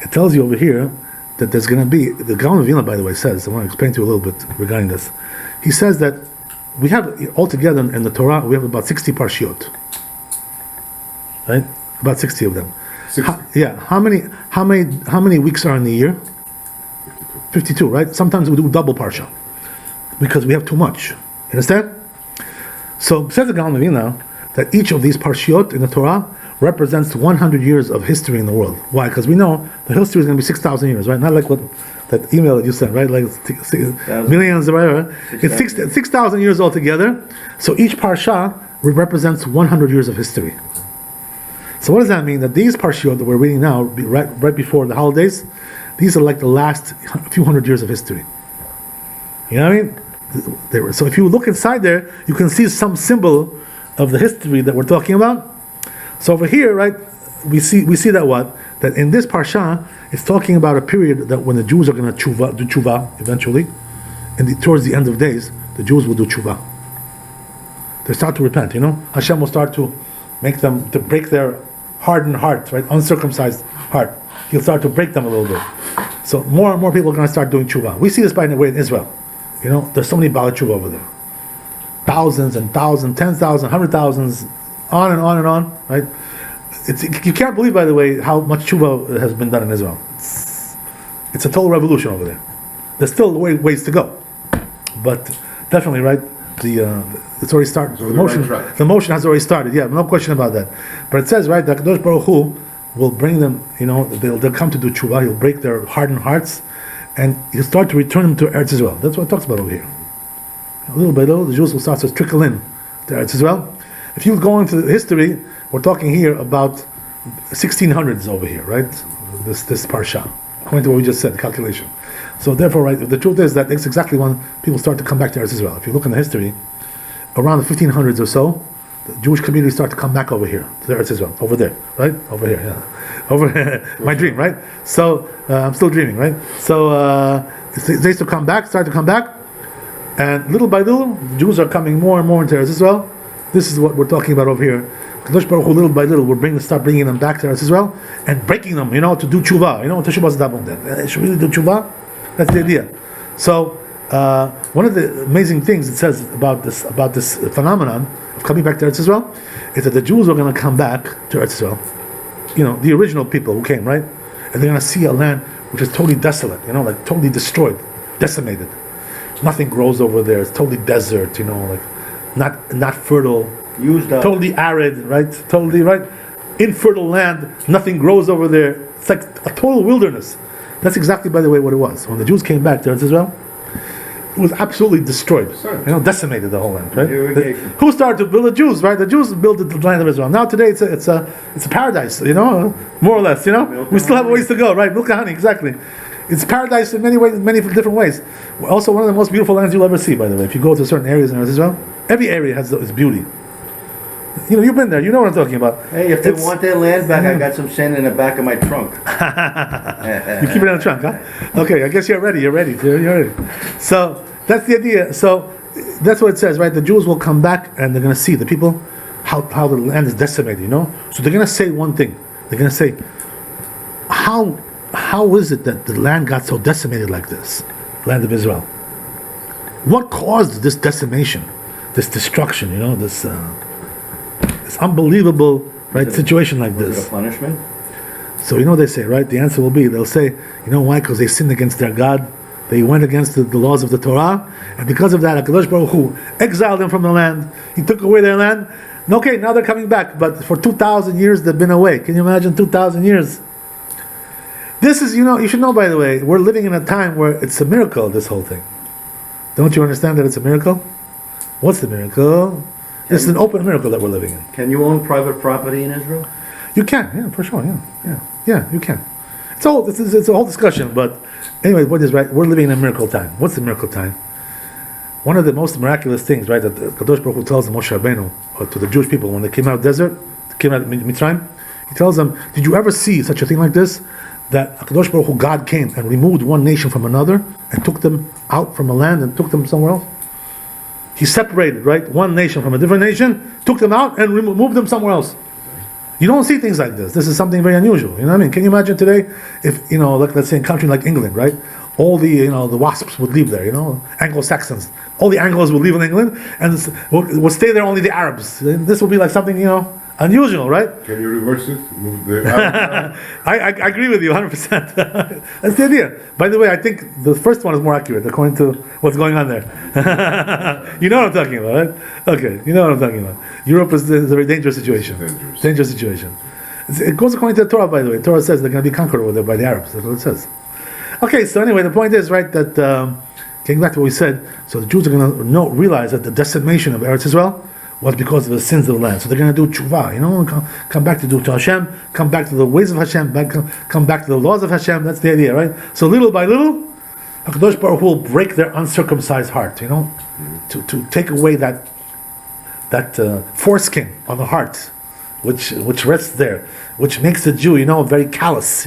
S2: it tells you over here that there's going to be, the Gaon of Vilna, by the way, says, I want to explain to you a little bit regarding this. He says that we have, altogether in the Torah, we have about 60 Parshiot. Right? About 60 of them.
S1: 60.
S2: How many weeks are in the year? 52, right? Sometimes we do double Parsha because we have too much. You understand? So, says the Gaon of Vilna that each of these Parshiot in the Torah represents 100 years of history in the world. Why? Because we know the history is going to be 6,000 years, right? Not like what that email that you sent, right? Like millions or whatever. It's 6,000 years altogether. So each parsha represents 100 years of history. So what does that mean? That these parshiot that we're reading now, right before the holidays, these are like the last few hundred years of history. You know what I mean? So if you look inside there, you can see some symbol of the history that we're talking about. So over here, right, we see that what? That in this parsha, it's talking about a period that when the Jews are going to do tshuva eventually, and towards the end of days, the Jews will do tshuva. They start to repent, you know? Hashem will start to make them, to break their hardened heart, right? Uncircumcised heart. He'll start to break them a little bit. So more and more people are going to start doing tshuva. We see this, by the way, in Israel. You know, there's so many Baal tshuva over there. Thousands and thousands, 10,000, 100,000s, on and on and on, right? You can't believe, by the way, how much tshuva has been done in Israel. It's a total revolution over there. There's still ways to go, but definitely, right? It's already started.
S1: So
S2: the motion has already started. Yeah, no question about that. But it says, right, that Kadosh Baruch Hu will bring them. You know, they'll come to do tshuva. He'll break their hardened hearts, and he'll start to return them to Eretz Israel. That's what it talks about over here. Little by little, the Jews will start to trickle in to Eretz Israel. If you go into history, we're talking here about 1600s over here, right? This parsha, according to what we just said, the calculation. So therefore, right, the truth is that it's exactly when people start to come back to Eretz Israel. If you look in the history, around the 1500s or so, the Jewish community start to come back over here to Eretz Israel, over there, right? Over here, yeah. Over here, my dream, right? So I'm still dreaming, right? So they used to come back, start to come back, and little by little, the Jews are coming more and more into Eretz Israel. This is what we're talking about over here. Kadosh Baruch Hu, little by little, will start bringing them back to Eretz Israel and breaking them, you know, to do tshuva. You know what tshuva is about that? Should really do tshuva? That's the idea. So one of the amazing things it says about this phenomenon of coming back to Eretz Israel is that the Jews are going to come back to Eretz Israel. You know, the original people who came, right? And they're going to see a land which is totally desolate, you know, like totally destroyed, decimated. Nothing grows over there. It's totally desert, you know, like not fertile,
S3: Used up.
S2: totally arid, right? Totally, right? Infertile land. Nothing grows over there. It's like a total wilderness. That's exactly, by the way, what it was. When the Jews came back to Eretz Israel, it was absolutely destroyed.
S1: Sure.
S2: You know, decimated the whole land, right?
S3: Irrigation.
S2: Who started to build the Jews, right? The Jews built the land of Israel. Now today it's a paradise, you know, more or less, you know? We still have a ways to go, right? Milk and honey, exactly. It's paradise in many ways, many different ways. Also, one of the most beautiful lands you'll ever see, by the way. If you go to certain areas in Israel, every area has its beauty. You know, you've been there. You know what I'm talking about.
S3: Hey, if they want their land back, I got some sand in the back of my trunk.
S2: You keep it in the trunk, huh? Okay, I guess you're ready. You're ready. So that's the idea. So that's what it says, right? The Jews will come back and they're going to see the people how the land is decimated. You know, so they're going to say one thing. They're going to say, How is it that the land got so decimated like this, land of Israel? What caused this decimation, this destruction? You know, this unbelievable, right, situation like
S3: Was
S2: this.
S3: it a punishment?
S2: So you know what they say, right? The answer will be, they'll say, you know why? Because they sinned against their God. They went against the laws of the Torah, and because of that, HaKadosh Baruch Hu exiled them from the land. He took away their land. Okay, now they're coming back, but for 2,000 years they've been away. Can you imagine 2,000 years? This is, you know, you should know, by the way, we're living in a time where it's a miracle, this whole thing. Don't you understand that it's a miracle? What's the miracle? This is an open miracle that we're living in.
S3: Can you own private property in Israel?
S2: You can, yeah, for sure, yeah, you can. It's a whole discussion, but anyway, what is right? We're living in a miracle time. What's the miracle time? One of the most miraculous things, right, that Kadosh Baruch Hu tells Moshe Rabbeinu, or to the Jewish people when they came out of the desert, came out of Mitzrayim, he tells them, did you ever see such a thing like this? That Kadosh Baruch Hu, God came and removed one nation from another and took them out from a land and took them somewhere else? He separated, right, one nation from a different nation, took them out and moved them somewhere else. You don't see things like this. This is something very unusual. You know what I mean? Can you imagine today if, like, let's say in a country like England, right? All the, the WASPs would leave there, Anglo-Saxons. All the Anglos would leave in England and would stay there only the Arabs. This would be like something, unusual, right?
S1: Can you reverse it? Move the
S2: I agree with you 100%. That's the idea. By the way, I think the first one is more accurate according to what's going on there. You know what I'm talking about, right? Okay, you know what I'm talking about. Europe is a very dangerous situation. Dangerous situation. It goes according to the Torah, by the way. The Torah says they're going to be conquered over there by the Arabs. That's what it says. Okay, so anyway, the point is, right, that getting back to what we said, so the Jews are going to realize that the decimation of Eretz Israel was because of the sins of the land. So they're going to do tshuva, come back to do to Hashem, come back to the ways of Hashem, come back to the laws of Hashem. That's the idea, right? So little by little, HaKadosh Baruch Hu will break their uncircumcised heart, to take away that foreskin on the heart, which rests there, which makes the Jew, very callous,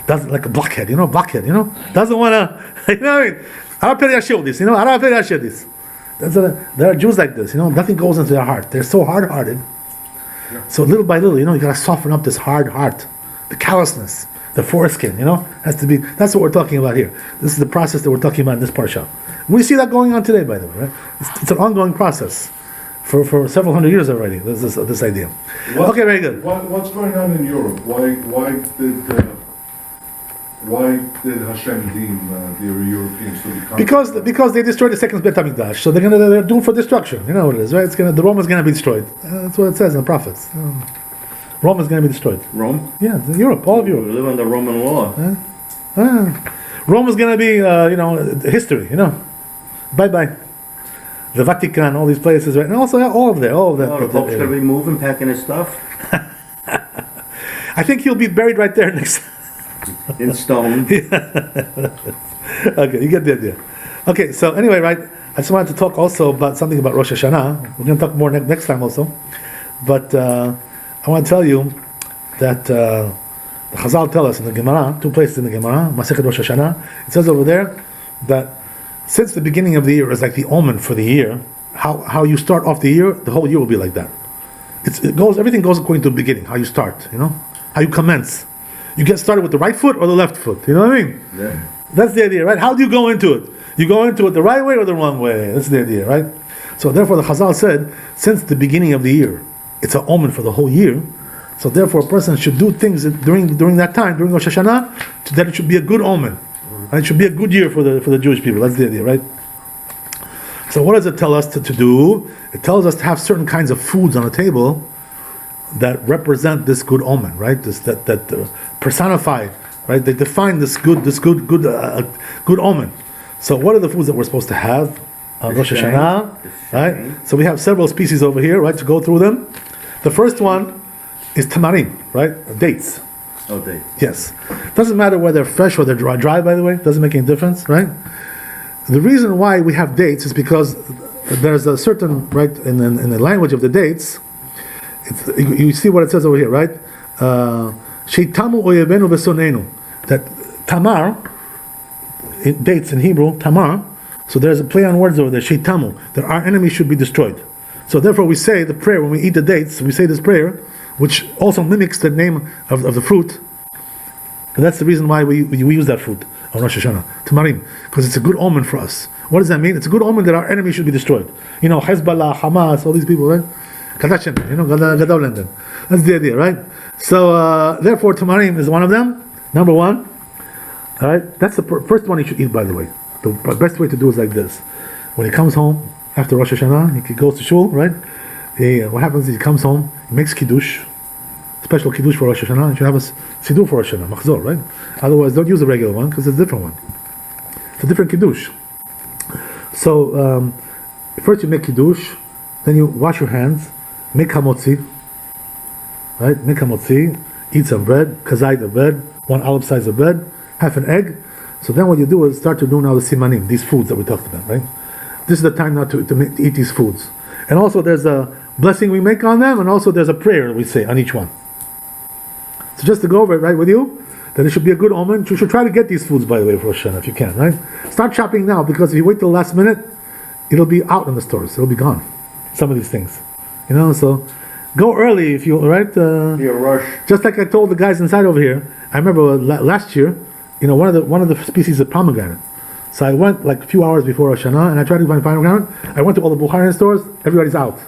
S2: doesn't, like a blockhead, doesn't want to, there are Jews like this, nothing goes into their heart. They're so hard-hearted. Yeah. So little by little, you got to soften up this hard heart, the callousness, the foreskin, has to be. That's what we're talking about here. This is the process that we're talking about in this parsha. We see that going on today, by the way, right? It's an ongoing process for several hundred years already. This idea. Okay, very good.
S1: What's going on in Europe? Why did Hashem deem the Europeans to become?
S2: Because they destroyed the second Beit HaMikdash, so they're doomed for destruction. You know what it is, right? The Rome is going to be destroyed. That's what it says in the prophets. Rome is going to be destroyed.
S3: Rome?
S2: Yeah, Europe, all of Europe.
S3: We live under Roman law.
S2: Rome is going to be, history. Bye bye. The Vatican, all these places, right? And also all of that.
S3: The Pope's going to be moving, packing his stuff.
S2: I think he'll be buried right there next.
S3: In stone.
S2: Okay, you get the idea. Okay, so anyway, right, I just wanted to talk also about something about Rosh Hashanah. We're going to talk more next time also. But I want to tell you that the Chazal tell us in the Gemara, 2 places in the Gemara, Masechet Rosh Hashanah, it says over there that since the beginning of the year is like the omen for the year, how you start off the year, the whole year will be like that. Everything goes according to the beginning, how you start, how you commence. You get started with the right foot or the left foot. You know what I mean?
S3: Yeah.
S2: That's the idea, right? How do you go into it? You go into it the right way or the wrong way? That's the idea, right? So therefore the Chazal said, since the beginning of the year, it's an omen for the whole year. So therefore a person should do things during that time, during Rosh Hashanah, that it should be a good omen. Right? It should be a good year for the Jewish people. That's the idea, right? So what does it tell us to do? It tells us to have certain kinds of foods on the table that represent this good omen, right? That personify, right? They define this good omen. So what are the foods that we're supposed to have on Rosh Hashanah, right? So we have several species over here, right? To go through them. The first one is tamarim, right? Dates.
S3: Oh, dates.
S2: Yes. Doesn't matter whether they're fresh or they're dry, by the way. Doesn't make any difference, right? The reason why we have dates is because there's a certain, right, in the language of the dates. You see what it says over here, right? Sheitamu oyevenu v'sonenu. That tamar, dates in Hebrew, tamar. So there's a play on words over there, sheitamu, that our enemies should be destroyed. So therefore we say the prayer, when we eat the dates, we say this prayer, which also mimics the name of the fruit. And that's the reason why we use that fruit on Rosh Hashanah, tamarim, because it's a good omen for us. What does that mean? It's a good omen that our enemies should be destroyed. Hezbollah, Hamas, all these people, right? Gadol London. That's the idea, right? So therefore, tamarim is one of them. Number one. All right, that's the first one you should eat. By the way, the best way to do is like this: when he comes home after Rosh Hashanah, he goes to shul, right? What happens is he comes home, he makes kiddush, special kiddush for Rosh Hashanah. You should have a siddur for Rosh Hashanah, machzor, right? Otherwise, don't use a regular one because it's a different one. It's a different kiddush. So first you make kiddush, then you wash your hands. Make hamotzi, right? Make hamotzi, eat some bread, kazait of bread, 1 olive size of bread, half an egg. So then what you do is start to do now the simanim, these foods that we talked about, right? This is the time now to eat these foods. And also there's a blessing we make on them, and also there's a prayer we say on each one. So just to go over it, right, with you, that it should be a good omen. You should try to get these foods, by the way, for Rosh Hashanah, if you can, right? Start shopping now, because if you wait till the last minute, it'll be out in the stores. It'll be gone. Some of these things, So go early if you right.
S3: Be a rush.
S2: Just like I told the guys inside over here. I remember last year, one of the species of pomegranate. So I went like a few hours before Rosh Hashana, and I tried to find pomegranate. I went to all the Bukharian stores. Everybody's out.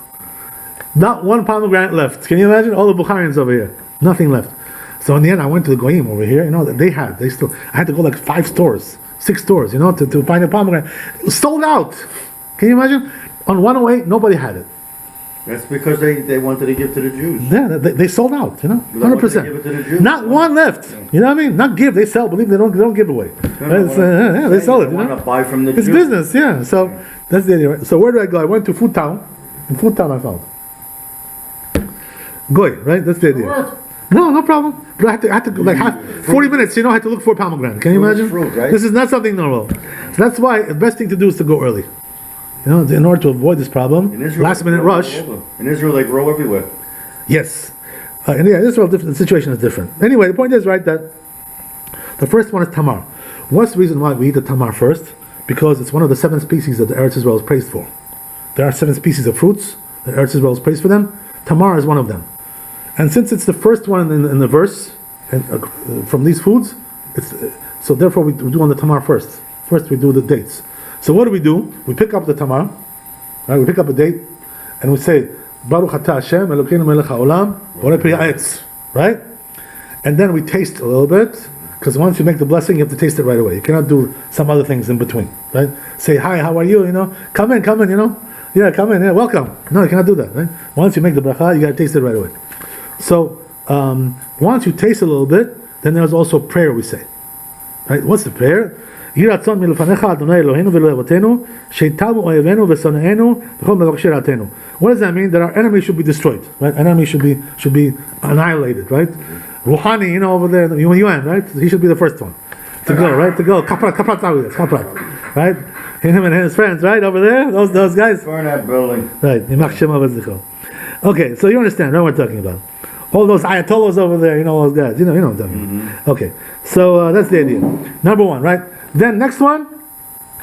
S2: Not one pomegranate left. Can you imagine? All the Bukharians over here. Nothing left. So in the end, I went to the Goyim over here. I had to go like 5 stores, 6 stores, to find a pomegranate. It was sold out. Can you imagine? On 108, nobody had it.
S3: That's because they wanted to give to the Jews.
S2: Yeah, they sold out, 100%. Not one left. You know what I mean? Not give, they sell. Believe me, they don't give away. They sell it.
S3: They want to buy from the
S2: It's
S3: Jews.
S2: business, yeah. So that's the idea. Right? So where did I go? I went to Food Town. In Food Town, I found Goy, right? That's the idea.
S3: What?
S2: No problem. But I had to like 40 minutes. I had to look for a pomegranate. Can you imagine?
S3: Fruit, right?
S2: This is not something normal. So that's why the best thing to do is to go early. In order to avoid this problem.
S3: In Israel,
S2: Last minute rush.
S3: In Israel, they grow everywhere.
S2: Yes. In Israel, the situation is different. Anyway, the point is, right, that the first one is tamar. What's the reason why we eat the tamar first? Because it's one of the 7 species that the Eretz Israel is praised for. There are 7 species of fruits that Eretz Israel is praised for them. Tamar is one of them. And since it's the first one in the verse, and from these foods, so therefore we do on the tamar first. First we do the dates. So what do? We pick up the tamar, right? We pick up a date, and we say, Baruch Atah Hashem Elokeinu Melech HaOlam Borei Pri Ha'etz, right? And then we taste a little bit, because once you make the blessing, you have to taste it right away. You cannot do some other things in between, right? Say, hi, how are you? Come in, Yeah, come in, welcome. No, you cannot do that, right? Once you make the bracha, you got to taste it right away. So, once you taste a little bit, then there's also prayer we say. Right? What's the prayer? What does that mean? That our enemy should be destroyed, right? Enemy should be annihilated, right? Rouhani, over there, the UN, right? He should be the first one to go, right? To go, kaprat, right? Him and his friends, right, over there, those guys.
S3: Burn that building.
S2: Right. Okay, so you understand what we're talking about. All those ayatollahs over there, all those guys. You know what I'm talking about. Okay, so that's the idea. Number 1, right? Then next one,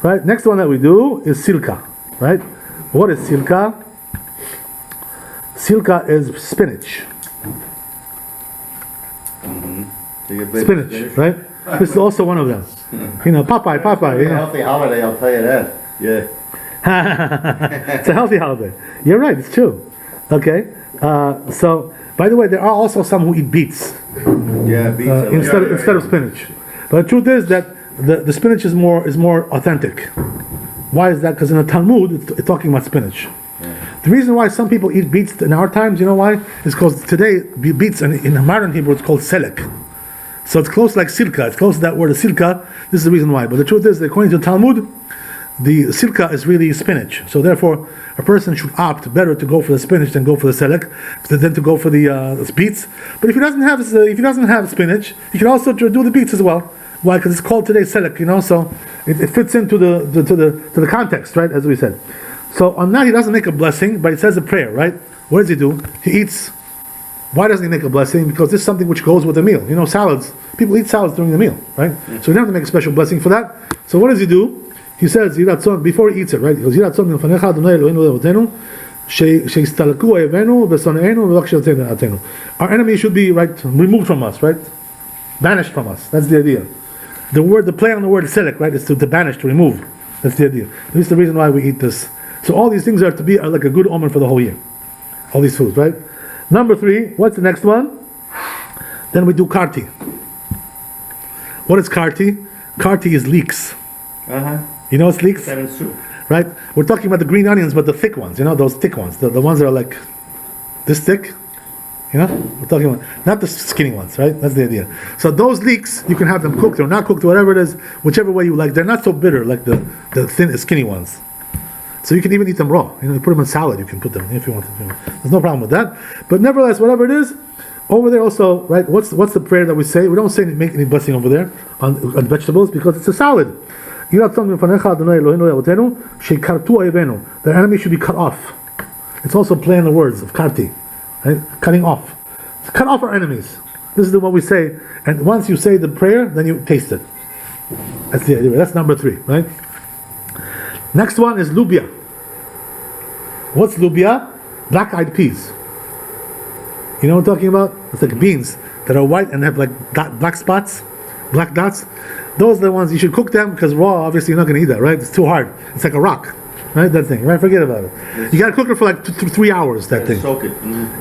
S2: right? Next one that we do is silka, right? What is silka? Silka is spinach. Spinach, right? This is also one of them. Popeye.
S3: Healthy holiday, I'll tell you that. Yeah.
S2: It's a healthy holiday. You're right, it's true. Okay. So, by the way, there are also some who eat beets.
S3: Yeah, beets.
S2: Instead of spinach. But the truth is that the spinach is more authentic. Why is that? Because in the Talmud, it's talking about spinach. Yeah. The reason why some people eat beets in our times, you know why? Is because today, beets in modern Hebrew, it's called selek. So it's close like silka. It's close to that word, silka. This is the reason why. But the truth is, that according to the Talmud, the silka is really spinach. So therefore, a person should opt better to go for the spinach than go for the selek, than to go for the beets. But if he doesn't have spinach, he can also do the beets as well. Why? Because it's called today selek. So it fits into the context, right? As we said. So on that, he doesn't make a blessing, but he says a prayer, right? What does he do? He eats. Why doesn't he make a blessing? Because this is something which goes with the meal. Salads. People eat salads during the meal, right? So he doesn't have to make a special blessing for that. So what does he do? He says, before he eats it, right? He goes, our enemy should be, right, removed from us, right? Banished from us. That's the idea. The play on the word selek, right, is to banish, to remove. That's the idea. This is the reason why we eat this. So all these things are like a good omen for the whole year. All these foods, right? Number 3, what's the next one? Then we do karti. What is karti? Karti is leeks. You know what's leeks?
S3: Soup.
S2: Right? We're talking about the green onions, but the thick ones. Those thick ones. The ones that are like this thick. We're talking about, not the skinny ones, right? That's the idea. So those leeks, you can have them cooked or not cooked, whatever it is, whichever way you like. They're not so bitter like the thin, skinny ones. So you can even eat them raw. You put them in salad. You can put them if you want to. There's no problem with that. But nevertheless, whatever it is, over there also, right? What's the prayer that we say? We don't say make any blessing over there on vegetables because it's a salad. The enemy should be cut off. It's also play on the words of karti, right? Cutting off. Cut off our enemies. This is what we say. And once you say the prayer, then you taste it. That's the idea. That's number 3, right? Next one is lubia. What's lubia? Black-eyed peas. You know what I'm talking about? It's like beans that are white and have like black spots, black dots. Those are the ones you should cook them, because raw, obviously you're not going to eat that, right? It's too hard. It's like a rock, right? That thing, right? Forget about it. You got to cook it for like 3 hours. That thing.
S3: Soak it.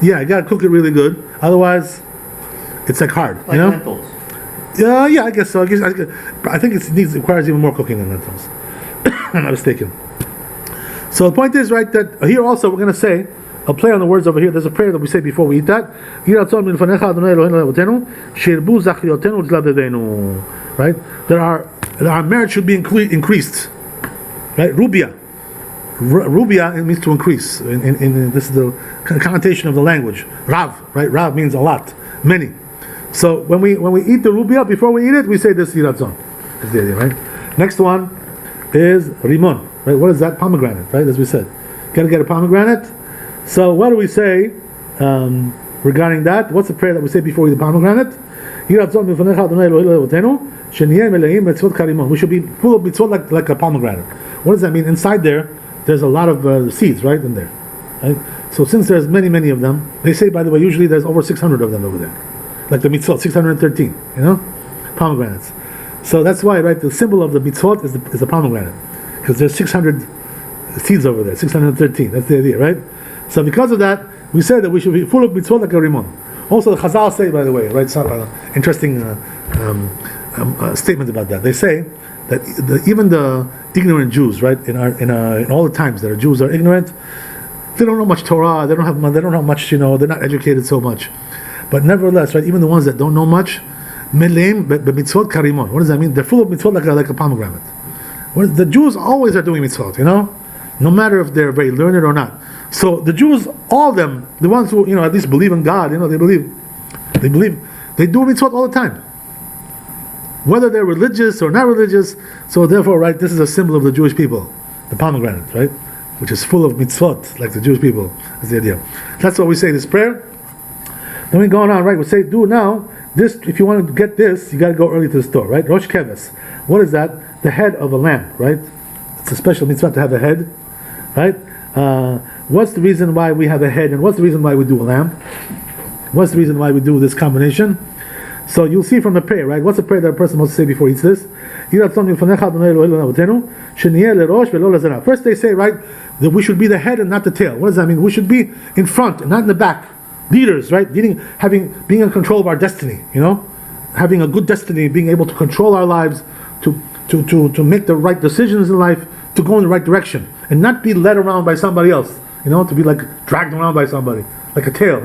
S2: Yeah, you got to cook it really good. Otherwise, it's like hard.
S3: Like
S2: you know?
S3: lentils.
S2: Yeah, I guess so. I think it requires even more cooking than lentils. I'm not mistaken. So the point is, right, that here also we're going to say, I'll play on the words over here. There's a prayer that we say before we eat that. Right? Our merit should be increased. Right? Rubia. Rubia, it means to increase. In this is the connotation of the language. Rav, right? Rav means a lot, many. So when we eat the rubia, before we eat it, we say this yiratzon. That's the idea, right? Next one is rimon. Right? What is that? Pomegranate, right? As we said. Gotta get a pomegranate. So what do we say regarding that? What's the prayer that we say before we eat the pomegranate? We should be full of mitzvot like a pomegranate. What does that mean? Inside there's a lot of seeds, right, in there. Right? So since there's many of them, they say, by the way, usually there's over 600 of them over there. Like the mitzvot, 613, pomegranates. So that's why, right, the symbol of the mitzvot is the pomegranate. Because there's 600 seeds over there, 613. That's the idea, right? So because of that, we say that we should be full of mitzvot like a rimon. Also, the Chazal say, by the way, right, some interesting statement about that. They say that even the ignorant Jews, right, in all the times that our Jews are ignorant, they don't know much Torah, they don't have much, they're not educated so much. But nevertheless, right, even the ones that don't know much, meleim b'mitzvot karimon. What does that mean? They're full of mitzvot like a pomegranate. The Jews always are doing mitzvot, no matter if they're very learned or not. So the Jews, all of them, the ones who at least believe in God, they do mitzvot all the time, whether they're religious or not religious. So therefore, right, this is a symbol of the Jewish people, the pomegranate, right, which is full of mitzvot like the Jewish people. That's the idea. That's what we say this prayer. Then we go on, right? We say, do now this. If you want to get this, you got to go early to the store, right? Rosh Keves. What is that? The head of a lamb, right? It's a special mitzvah to have a head, right? What's the reason why we have a head, and what's the reason why we do a lamb? What's the reason why we do this combination? So you'll see from the prayer, right? What's the prayer that a person must say before he eats this? First they say, right, that we should be the head and not the tail. What does that mean? We should be in front and not in the back. Leaders, right? Being in control of our destiny, having a good destiny, being able to control our lives, to make the right decisions in life, to go in the right direction, and not be led around by somebody else, to be like dragged around by somebody, like a tail,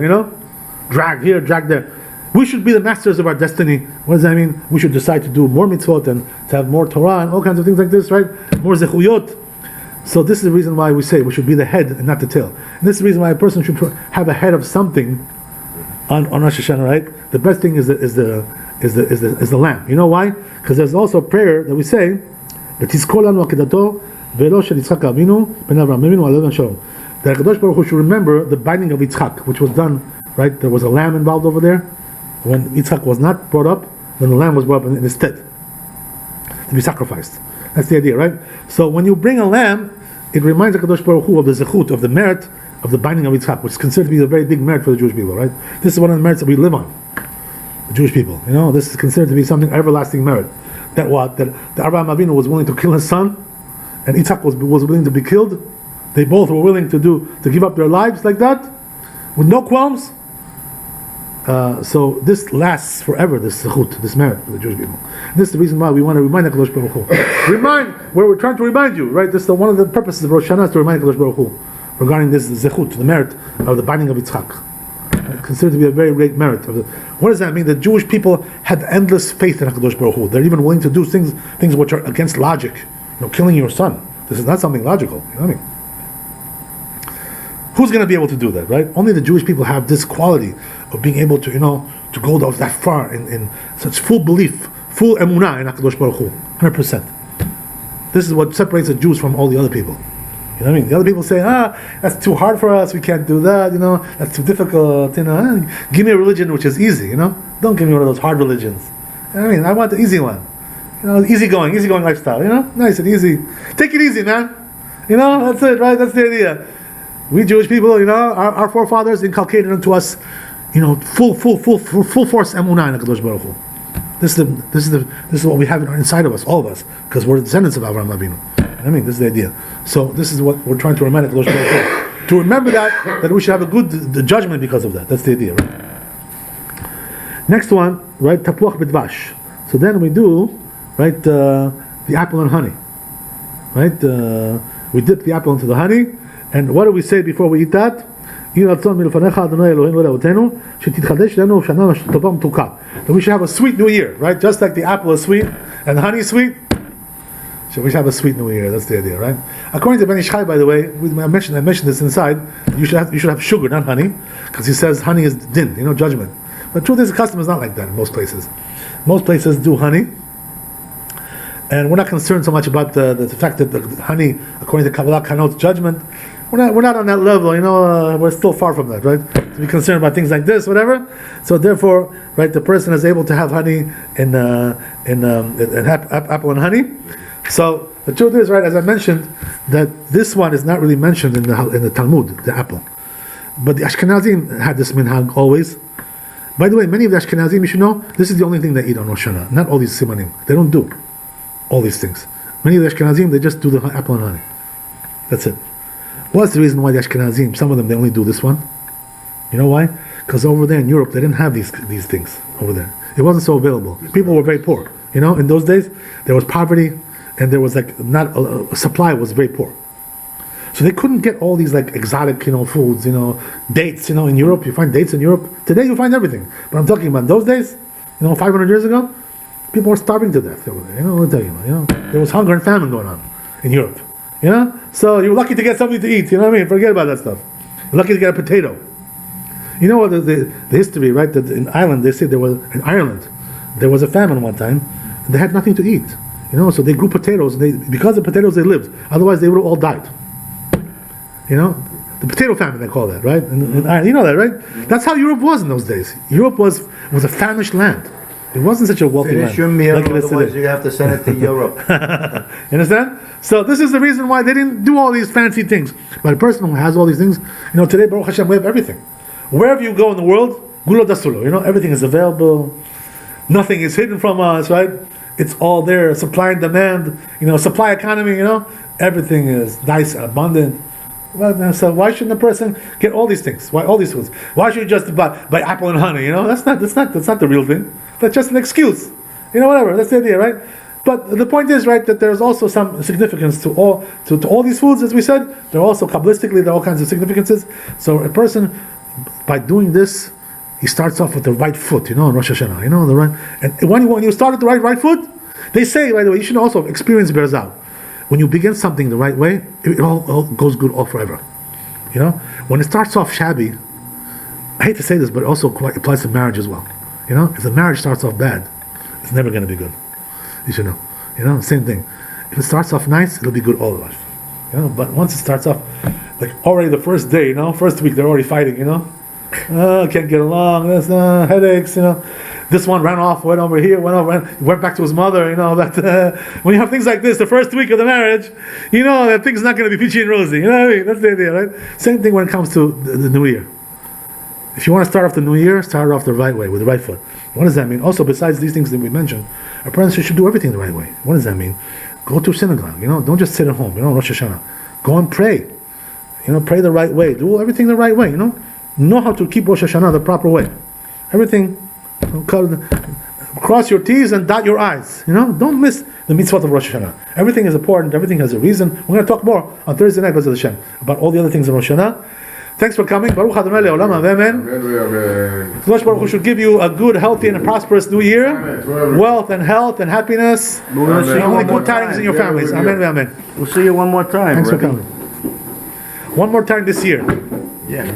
S2: dragged here, dragged there. We should be the masters of our destiny. What does that mean? We should decide to do more mitzvot and to have more Torah and all kinds of things like this, right? More zechuyot. So this is the reason why we say we should be the head and not the tail. And this is the reason why a person should have a head of something on Rosh Hashana, right? The best thing is the lamb. You know why? Because there's also a prayer that we say, that Kadosh Baruch Hu should remember the binding of Yitzchak, which was done, right? There was a lamb involved over there. When Yitzchak was not brought up, then the lamb was brought up in his stead to be sacrificed. That's the idea, right? So when you bring a lamb, it reminds the Kadosh Baruch Hu of the zechut, of the merit of the binding of Yitzchak, which is considered to be a very big merit for the Jewish people, right? This is one of the merits that we live on, the Jewish people. This is considered to be something everlasting merit. That Abraham Avinu was willing to kill his son, and Yitzchak was willing to be killed. They both were willing to give up their lives like that, with no qualms. So this lasts forever, this zechut, this merit for the Jewish people. And this is the reason why we want to remind HaKadosh Baruch Hu. We're trying to remind you, right? This is one of the purposes of Rosh Hashana, is to remind HaKadosh Baruch Hu regarding this zechut, the merit of the binding of Yitzchak. Considered to be a very great merit. What does that mean? The Jewish people had endless faith in HaKadosh Baruch Hu. They're even willing to do things which are against logic. Killing your son. This is not something logical. You know what I mean? Who's going to be able to do that, right? Only the Jewish people have this quality of being able to, to go that far in such full belief, full emunah in HaKadosh Baruch Hu, 100%. This is what separates the Jews from all the other people. You know what I mean? The other people say, that's too hard for us, we can't do that, that's too difficult, give me a religion which is easy, Don't give me one of those hard religions. I want the easy one. Easygoing lifestyle, nice and easy. Take it easy, man. That's it, right? That's the idea. We Jewish people, our forefathers inculcated into us, full force emunah in HaKadosh Baruch Hu. This is what we have inside of us, all of us, because we're descendants of Avraham Avinu. This is the idea. So this is what we're trying to remind HaKadosh Baruch Hu. To remember that we should have a good judgment because of that. That's the idea, right? Next one, right? Tapuach b'dvash. So then we do, right, the apple and honey, right? We dip the apple into the honey, and what do we say before we eat that? That we should have a sweet new year, right? Just like the apple is sweet and the honey is sweet. So we should have a sweet new year. That's the idea, right? According to Ben Ish Chai, by the way, I mentioned this inside. You should have sugar, not honey, because he says honey is din, judgment. But the truth is, the custom is not like that in most places. Most places do honey, and we're not concerned so much about the fact that the honey, according to Kabbalah, connotes judgment. We're not on that level, we're still far from that, right? To be concerned about things like this, whatever. So therefore, right, the person is able to have honey in apple and honey. So the truth is, right, as I mentioned, that this one is not really mentioned in the Talmud, the apple. But the Ashkenazim had this minhag always. By the way, many of the Ashkenazim, you should know, this is the only thing they eat on Rosh Hashanah. Not all these Simanim. They don't do all these things. Many of the Ashkenazim, they just do the apple and honey. That's it. What's the reason why the Ashkenazim, some of them, they only do this one? You know why? Because over there in Europe, they didn't have these things over there. It wasn't so available. People were very poor. In those days, there was poverty, and there was supply was very poor. So they couldn't get all these exotic, foods, dates, in Europe. You find dates in Europe. Today you find everything. But I'm talking about those days, 500 years ago, people were starving to death over there. What I'm talking about, there was hunger and famine going on in Europe. So you were lucky to get something to eat, Forget about that stuff. You're lucky to get a potato. You know what the history, right? That in Ireland, they say in Ireland, there was a famine one time, and they had nothing to eat. So they grew potatoes, and because of potatoes they lived. Otherwise they would have all died. The potato famine, they call that, right? In Ireland, you know that, right? That's how Europe was in those days. Europe was a famished land. It wasn't such a wealthy land.
S3: Finish your meal, otherwise you have to send it to Europe.
S2: You understand? So this is the reason why they didn't do all these fancy things. But a person who has all these things, today, Baruch Hashem, we have everything. Wherever you go in the world, gulo dasulo, everything is available. Nothing is hidden from us, right? It's all there. Supply and demand, supply economy, everything is nice, abundant. Well, so why shouldn't a person get all these things? Why all these foods? Why should you just buy apple and honey? That's not the real thing. That's just an excuse. Whatever. That's the idea, right? But the point is, right, that there's also some significance to all these foods, as we said. They're also kabbalistically, there are all kinds of significances. So a person, by doing this, he starts off with the right foot, in Rosh Hashanah, the right. And when you start with the right foot, they say, by the way, you should also experience bears out. When you begin something the right way, it all goes good all forever. When it starts off shabby, I hate to say this, but it also applies to marriage as well. If the marriage starts off bad, it's never going to be good. You should know. Same thing. If it starts off nice, it'll be good all life. But once it starts off, already the first day, first week, they're already fighting, can't get along, there's headaches, This one ran off, went over here, went back to his mother, when you have things like this, the first week of the marriage, that thing's not going to be peachy and rosy, That's the idea, right? Same thing when it comes to the new year. If you want to start off the new year, start it off the right way, with the right foot. What does that mean? Also, besides these things that we mentioned, a person should do everything the right way. What does that mean? Go to synagogue, don't just sit at home, Rosh Hashanah. Go and pray. Pray the right way. Do everything the right way, Know how to keep Rosh Hashanah the proper way. Everything, cross your T's and dot your I's. Don't miss the mitzvot of Rosh Hashanah. Everything is important. Everything has a reason. We're going to talk more on Thursday night, B'ezras Hashem, about all the other things in Rosh Hashanah. Thanks for coming. Baruch Adonai le'olam amen. Kadosh Baruch Hu should give you a good, healthy, and a prosperous new year. Wealth and health and happiness.
S3: We're going to see you
S2: only
S3: one more
S2: good tidings in
S3: time.
S2: your families. Amen. Amen.
S3: We'll see you one more time.
S2: Thanks for
S3: Rabbi.
S2: coming. One more time this year.
S3: Yeah.